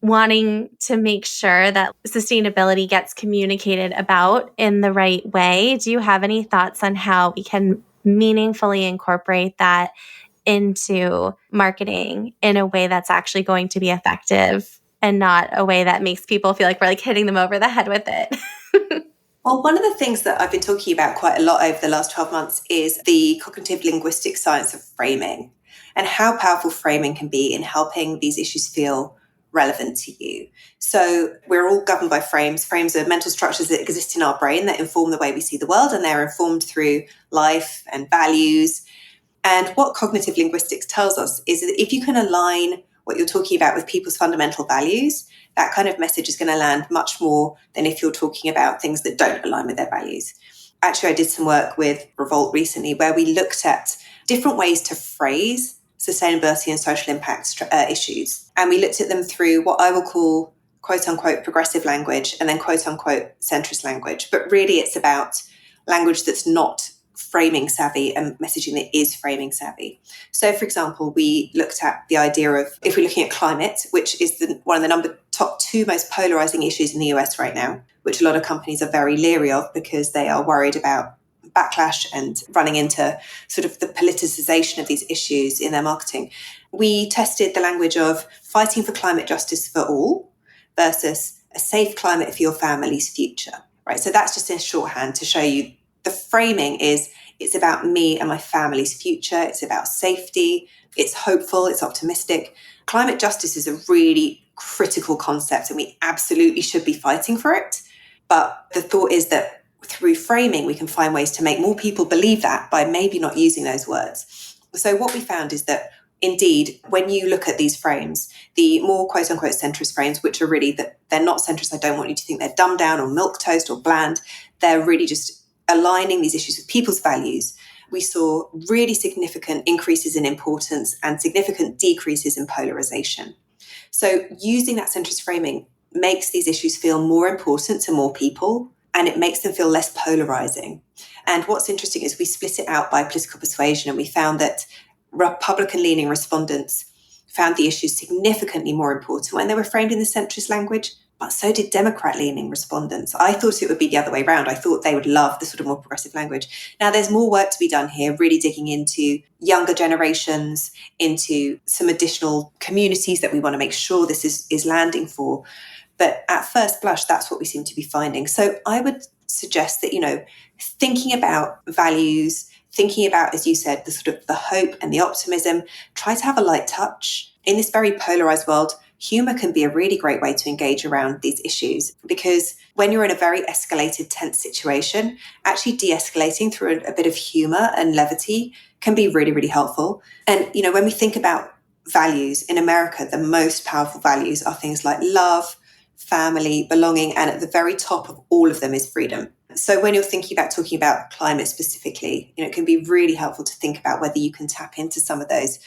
wanting to make sure that sustainability gets communicated about in the right way. Do you have any thoughts on how we can meaningfully incorporate that into marketing in a way that's actually going to be effective and not a way that makes people feel like we're like hitting them over the head with it? Well, one of the things that I've been talking about quite a lot over the last 12 months is the cognitive linguistic science of framing and how powerful framing can be in helping these issues feel relevant to you. So we're all governed by frames. Frames are mental structures that exist in our brain that inform the way we see the world, and they're informed through life and values. And what cognitive linguistics tells us is that if you can align what you're talking about with people's fundamental values, that kind of message is going to land much more than if you're talking about things that don't align with their values. Actually, I did some work with Revolt recently where we looked at different ways to phrase sustainability and social impact issues. And we looked at them through what I will call quote unquote progressive language and then quote unquote centrist language. But really it's about language that's not framing savvy and messaging that is framing savvy. So, for example, we looked at the idea of, if we're looking at climate, which is one of the top 2 most polarizing issues in the US right now, which a lot of companies are very leery of because they are worried about backlash and running into sort of the politicization of these issues in their marketing. We tested the language of fighting for climate justice for all versus a safe climate for your family's future, right? So that's just in shorthand to show you the framing is, it's about me and my family's future. It's about safety. It's hopeful. It's optimistic. Climate justice is a really critical concept and we absolutely should be fighting for it. But the thought is that through framing, we can find ways to make more people believe that by maybe not using those words. So what we found is that indeed, when you look at these frames, the more quote unquote centrist frames, which are really that they're not centrist, I don't want you to think they're dumbed down or milquetoast or bland. They're really just aligning these issues with people's values. We saw really significant increases in importance and significant decreases in polarization. So using that centrist framing makes these issues feel more important to more people, and it makes them feel less polarizing. And what's interesting is we split it out by political persuasion, and we found that Republican-leaning respondents found the issues significantly more important when they were framed in the centrist language, but so did Democrat-leaning respondents. I thought it would be the other way around. I thought they would love the sort of more progressive language. Now, there's more work to be done here, really digging into younger generations, into some additional communities that we want to make sure this is landing for. But at first blush, that's what we seem to be finding. So I would suggest that, thinking about values, thinking about, as you said, the sort of the hope and the optimism, try to have a light touch. In this very polarized world, humor can be a really great way to engage around these issues, because when you're in a very escalated, tense situation, actually de-escalating through a bit of humor and levity can be really, really helpful. And, when we think about values in America, the most powerful values are things like love, family, belonging, and at the very top of all of them is freedom. So when you're thinking about talking about climate specifically, it can be really helpful to think about whether you can tap into some of those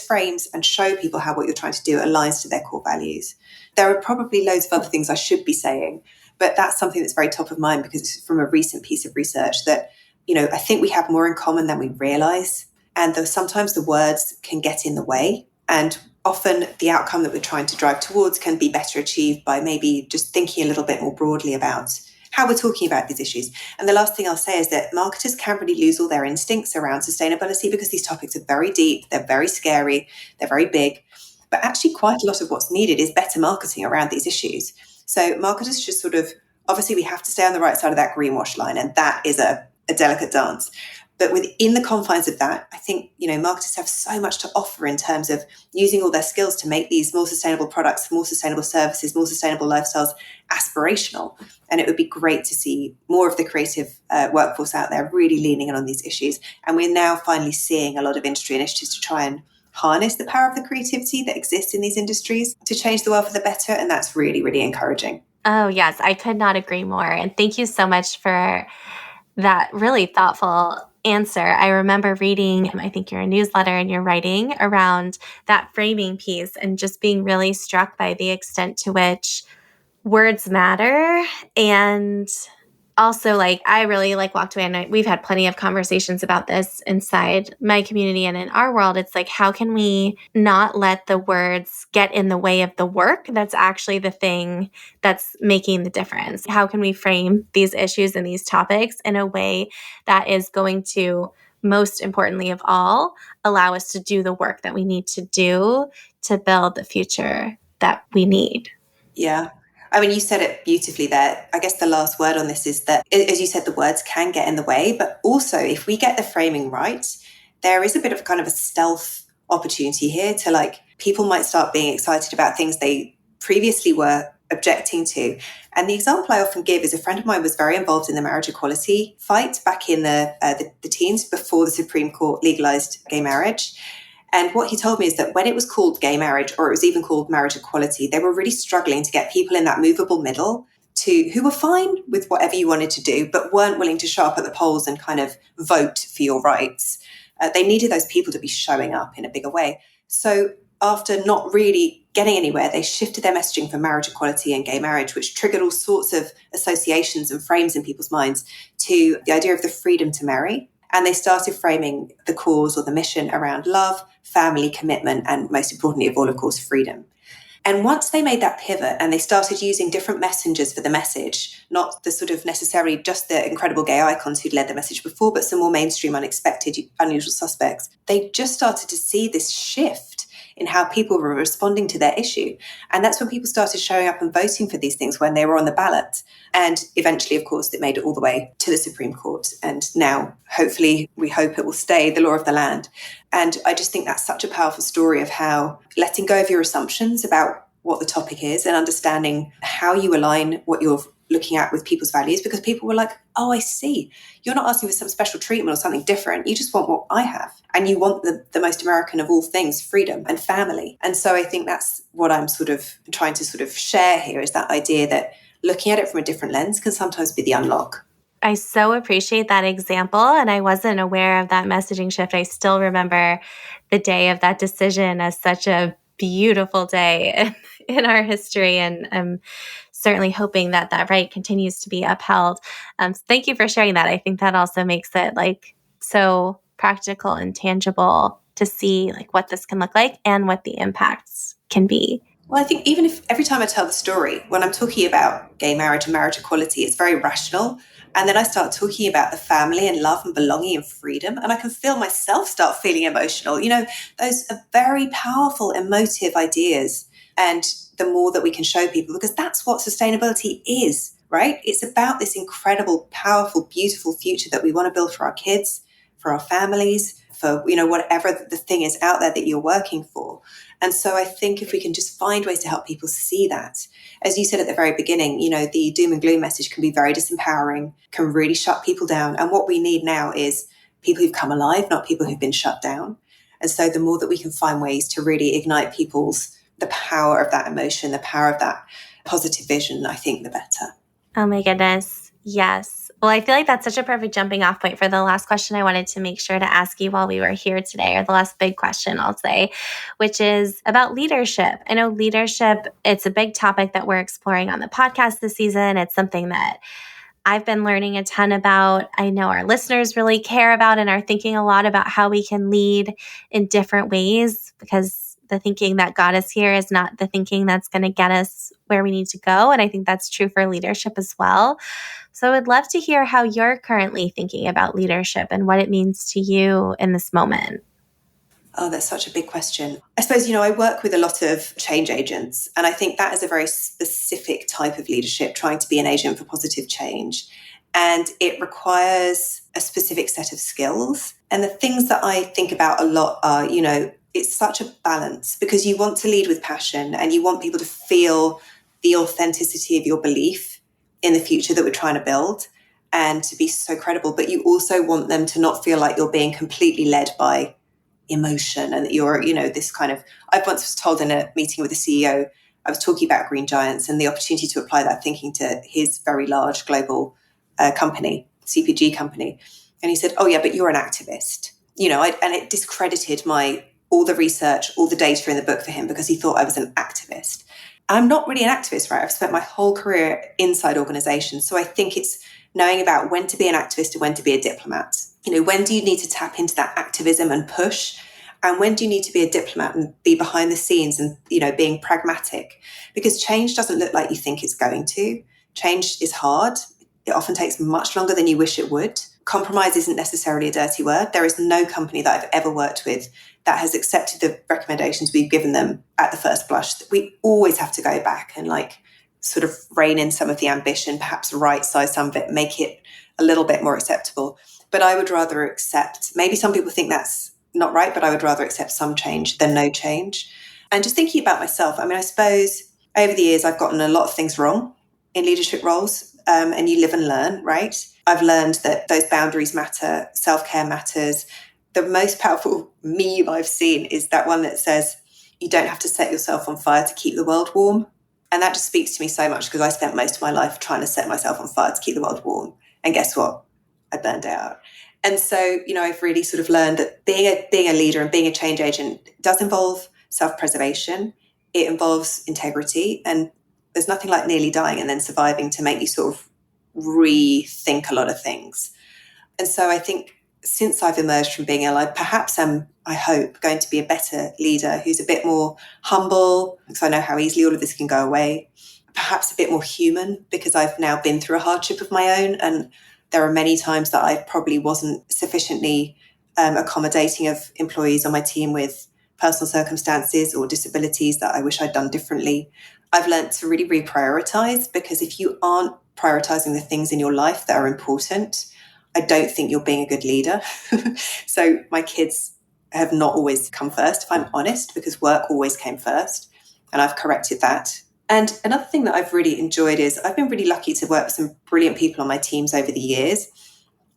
frames and show people how what you're trying to do aligns to their core values. There are probably loads of other things I should be saying, but that's something that's very top of mind because it's from a recent piece of research that, I think we have more in common than we realize. And sometimes the words can get in the way. And often the outcome that we're trying to drive towards can be better achieved by maybe just thinking a little bit more broadly about how we're talking about these issues. And the last thing I'll say is that marketers can really lose all their instincts around sustainability because these topics are very deep, they're very scary, they're very big. But actually quite a lot of what's needed is better marketing around these issues. So marketers should obviously we have to stay on the right side of that greenwash line, and that is a delicate dance. But within the confines of that, I think, marketers have so much to offer in terms of using all their skills to make these more sustainable products, more sustainable services, more sustainable lifestyles aspirational. And it would be great to see more of the creative workforce out there really leaning in on these issues. And we're now finally seeing a lot of industry initiatives to try and harness the power of the creativity that exists in these industries to change the world for the better. And that's really, really encouraging. Oh, yes, I could not agree more. And thank you so much for that really thoughtful answer. I remember reading, I think your newsletter and your writing around that framing piece and just being really struck by the extent to which words matter. And also, I really walked away, and we've had plenty of conversations about this inside my community and in our world. It's how can we not let the words get in the way of the work that's actually the thing that's making the difference? How can we frame these issues and these topics in a way that is going to, most importantly of all, allow us to do the work that we need to do to build the future that we need? Yeah. I mean, you said it beautifully there. I guess the last word on this is that, as you said, the words can get in the way, but also if we get the framing right, there is a bit of kind of a stealth opportunity here to people might start being excited about things they previously were objecting to. And the example I often give is a friend of mine was very involved in the marriage equality fight back in the teens before the Supreme Court legalized gay marriage. And what he told me is that when it was called gay marriage, or it was even called marriage equality, they were really struggling to get people in that movable middle who were fine with whatever you wanted to do, but weren't willing to show up at the polls and kind of vote for your rights. They needed those people to be showing up in a bigger way. So after not really getting anywhere, they shifted their messaging from marriage equality and gay marriage, which triggered all sorts of associations and frames in people's minds to the idea of the freedom to marry. And they started framing the cause or the mission around love, family, commitment, and most importantly of all, of course, freedom. And once they made that pivot and they started using different messengers for the message, not the sort of necessarily just the incredible gay icons who'd led the message before, but some more mainstream, unexpected, unusual suspects, they just started to see this shift in how people were responding to their issue. And that's when people started showing up and voting for these things when they were on the ballot. And eventually, of course, it made it all the way to the Supreme Court. And now, hopefully, we hope it will stay the law of the land. And I just think that's such a powerful story of how letting go of your assumptions about what the topic is and understanding how you align what you're looking at with people's values, because people were like, oh, I see. You're not asking for some special treatment or something different. You just want what I have. And you want the most American of all things, freedom and family. And so I think that's what I'm sort of trying to sort of share here, is that idea that looking at it from a different lens can sometimes be the unlock. I so appreciate that example. And I wasn't aware of that messaging shift. I still remember the day of that decision as such a beautiful day in our history. And I'm certainly hoping that that right continues to be upheld. So thank you for sharing that. I think that also makes it like so practical and tangible to see like what this can look like and what the impacts can be. Well, I think even if every time I tell the story, when I'm talking about gay marriage and marriage equality, it's very rational. And then I start talking about the family and love and belonging and freedom. And I can feel myself start feeling emotional. You know, those are very powerful, emotive ideas. And the more that we can show people, because that's what sustainability is, right? It's about this incredible, powerful, beautiful future that we want to build for our kids, for our families, for, you know, whatever the thing is out there that you're working for. And so I think if we can just find ways to help people see that, as you said at the very beginning, you know, the doom and gloom message can be very disempowering, can really shut people down. And what we need now is people who've come alive, not people who've been shut down. And so the more that we can find ways to really ignite the power of that emotion, the power of that positive vision, I think the better. Oh my goodness. Yes. Well, I feel like that's such a perfect jumping off point for the last question I wanted to make sure to ask you while we were here today, or the last big question I'll say, which is about leadership. I know leadership, it's a big topic that we're exploring on the podcast this season. It's something that I've been learning a ton about. I know our listeners really care about and are thinking a lot about how we can lead in different ways, because the thinking that got us here is not the thinking that's going to get us where we need to go. And I think that's true for leadership as well. So I would love to hear how you're currently thinking about leadership and what it means to you in this moment. Oh, that's such a big question. I suppose, you know, I work with a lot of change agents, and I think that is a very specific type of leadership, trying to be an agent for positive change. And it requires a specific set of skills. And the things that I think about a lot are, you know, it's such a balance, because you want to lead with passion and you want people to feel the authenticity of your belief in the future that we're trying to build and to be so credible. But you also want them to not feel like you're being completely led by emotion and that you're, you know, this kind of, I once was told in a meeting with a CEO, I was talking about green giants and the opportunity to apply that thinking to his very large global company, CPG company. And he said, oh yeah, but you're an activist. You know, and it discredited all the research, all the data in the book for him, because he thought I was an activist. I'm not really an activist, right? I've spent my whole career inside organizations. So I think it's knowing about when to be an activist and when to be a diplomat. You know, when do you need to tap into that activism and push? And when do you need to be a diplomat and be behind the scenes and, you know, being pragmatic? Because change doesn't look like you think it's going to. Change is hard. It often takes much longer than you wish it would. Compromise isn't necessarily a dirty word. There is no company that I've ever worked with that has accepted the recommendations we've given them at the first blush. We always have to go back and like sort of rein in some of the ambition, perhaps right size some of it, make it a little bit more acceptable. But I would rather accept, maybe some people think that's not right, but I would rather accept some change than no change. And just thinking about myself, I mean, I suppose over the years, I've gotten a lot of things wrong in leadership roles, and you live and learn, right? I've learned that those boundaries matter, self-care matters. The most powerful meme I've seen is that one that says, you don't have to set yourself on fire to keep the world warm. And that just speaks to me so much, because I spent most of my life trying to set myself on fire to keep the world warm. And guess what? I burned out. And so, you know, I've really sort of learned that being a leader and being a change agent does involve self-preservation. It involves integrity. And there's nothing like nearly dying and then surviving to make you sort of rethink a lot of things. And so I think since I've emerged from being ill, I perhaps am, I hope, going to be a better leader who's a bit more humble, because I know how easily all of this can go away. Perhaps a bit more human, because I've now been through a hardship of my own. And there are many times that I probably wasn't sufficiently accommodating of employees on my team with personal circumstances or disabilities that I wish I'd done differently. I've learned to really reprioritize, because if you aren't prioritizing the things in your life that are important, I don't think you're being a good leader. So my kids have not always come first, if I'm honest, because work always came first. And I've corrected that. And another thing that I've really enjoyed is I've been really lucky to work with some brilliant people on my teams over the years.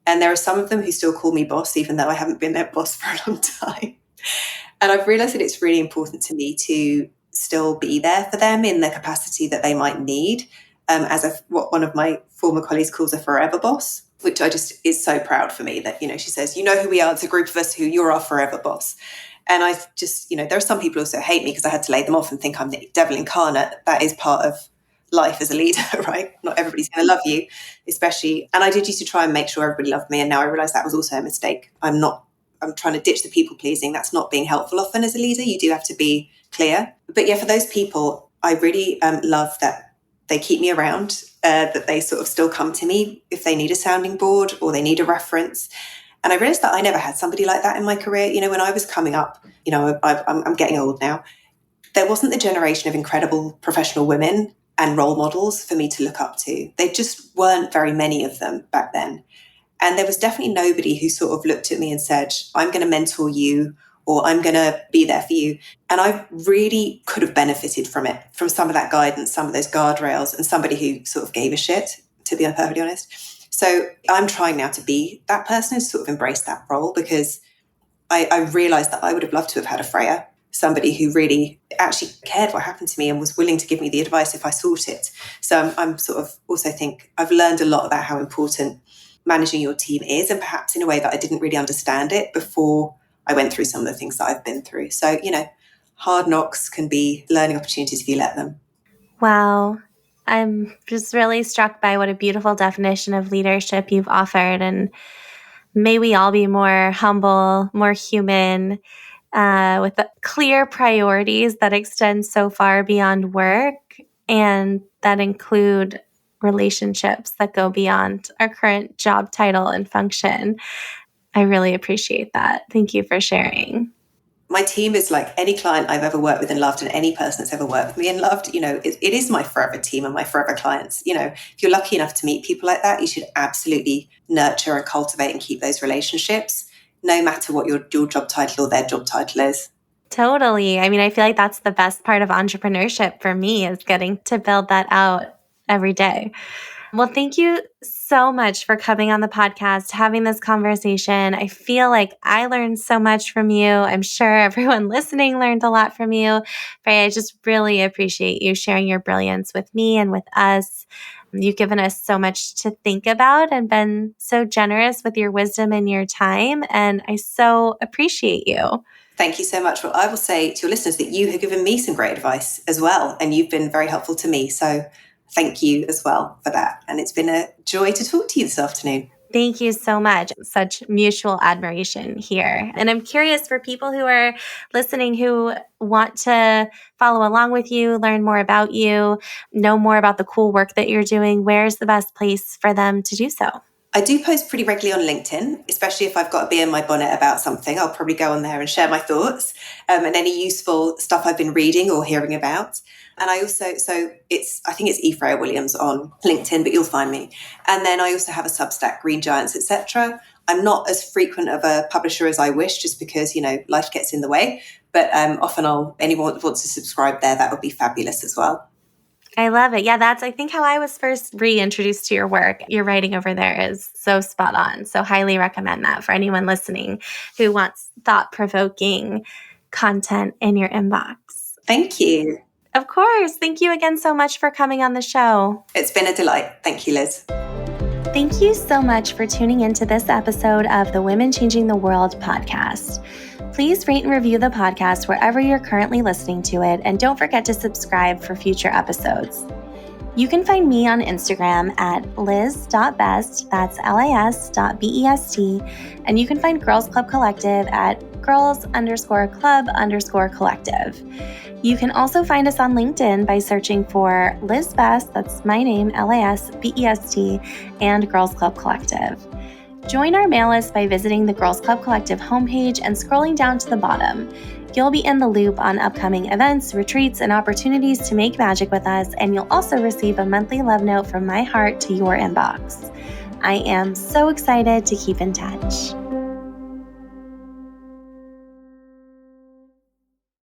And there are some of them who still call me boss, even though I haven't been their boss for a long time. And I've realized that it's really important to me to still be there for them in the capacity that they might need, as what one of my former colleagues calls a forever boss, which I just is so proud for me that, she says, who we are, it's a group of us who you're our forever boss. And I just, there are some people who also hate me because I had to lay them off and think I'm the devil incarnate. That is part of life as a leader, right? Not everybody's going to love you, especially. And I did used to try and make sure everybody loved me. And now I realize that was also a mistake. I'm trying to ditch the people pleasing. That's not being helpful often as a leader. You do have to be clear. But yeah, for those people, I really love that they keep me around, that they sort of still come to me if they need a sounding board or they need a reference. And I realized that I never had somebody like that in my career. When I was coming up, I'm getting old now. There wasn't the generation of incredible professional women and role models for me to look up to. There just weren't very many of them back then. And there was definitely nobody who sort of looked at me and said, I'm going to mentor you, or I'm going to be there for you. And I really could have benefited from it, from some of that guidance, some of those guardrails, and somebody who sort of gave a shit, to be perfectly honest. So I'm trying now to be that person who sort of embraced that role, because I realized that I would have loved to have had a Freya, somebody who really actually cared what happened to me and was willing to give me the advice if I sought it. So I'm sort of also think I've learned a lot about how important managing your team is, and perhaps in a way that I didn't really understand it before I went through some of the things that I've been through. So, hard knocks can be learning opportunities if you let them. Wow. I'm just really struck by what a beautiful definition of leadership you've offered. And may we all be more humble, more human, with the clear priorities that extend so far beyond work and that include relationships that go beyond our current job title and function. I really appreciate that. Thank you for sharing. My team is like any client I've ever worked with and loved, and any person that's ever worked with me and loved. It is my forever team and my forever clients. If you're lucky enough to meet people like that, you should absolutely nurture and cultivate and keep those relationships, no matter what your job title or their job title is. Totally. I mean, I feel like that's the best part of entrepreneurship for me, is getting to build that out every day. Well, thank you so much for coming on the podcast, having this conversation. I feel like I learned so much from you. I'm sure everyone listening learned a lot from you. Freya, I just really appreciate you sharing your brilliance with me and with us. You've given us so much to think about and been so generous with your wisdom and your time. And I so appreciate you. Thank you so much. Well, I will say to your listeners that you have given me some great advice as well, and you've been very helpful to me. So thank you as well for that. And it's been a joy to talk to you this afternoon. Thank you so much. Such mutual admiration here. And I'm curious, for people who are listening who want to follow along with you, learn more about you, know more about the cool work that you're doing, where's the best place for them to do so? I do post pretty regularly on LinkedIn, especially if I've got a bee in my bonnet about something. I'll probably go on there and share my thoughts and any useful stuff I've been reading or hearing about. And I also, I think it's Freya Williams on LinkedIn, but you'll find me. And then I also have a Substack, Green Giants, etc. I'm not as frequent of a publisher as I wish, just because, life gets in the way. But often anyone who wants to subscribe there, that would be fabulous as well. I love it. Yeah, that's, I think, how I was first reintroduced to your work. Your writing over there is so spot on. So highly recommend that for anyone listening who wants thought-provoking content in your inbox. Thank you. Of course. Thank you again so much for coming on the show. It's been a delight. Thank you, Liz. Thank you so much for tuning into this episode of the Women Changing the World podcast. Please rate and review the podcast wherever you're currently listening to it, and don't forget to subscribe for future episodes. You can find me on Instagram at liz.best, that's lis.best, and you can find Girls Club Collective at girls_club_collective. You can also find us on LinkedIn by searching for Liz Best, that's my name, LISBEST, and Girls Club Collective. Join our mail list by visiting the Girls Club Collective homepage and scrolling down to the bottom. You'll be in the loop on upcoming events, retreats, and opportunities to make magic with us, and you'll also receive a monthly love note from my heart to your inbox. I am so excited to keep in touch.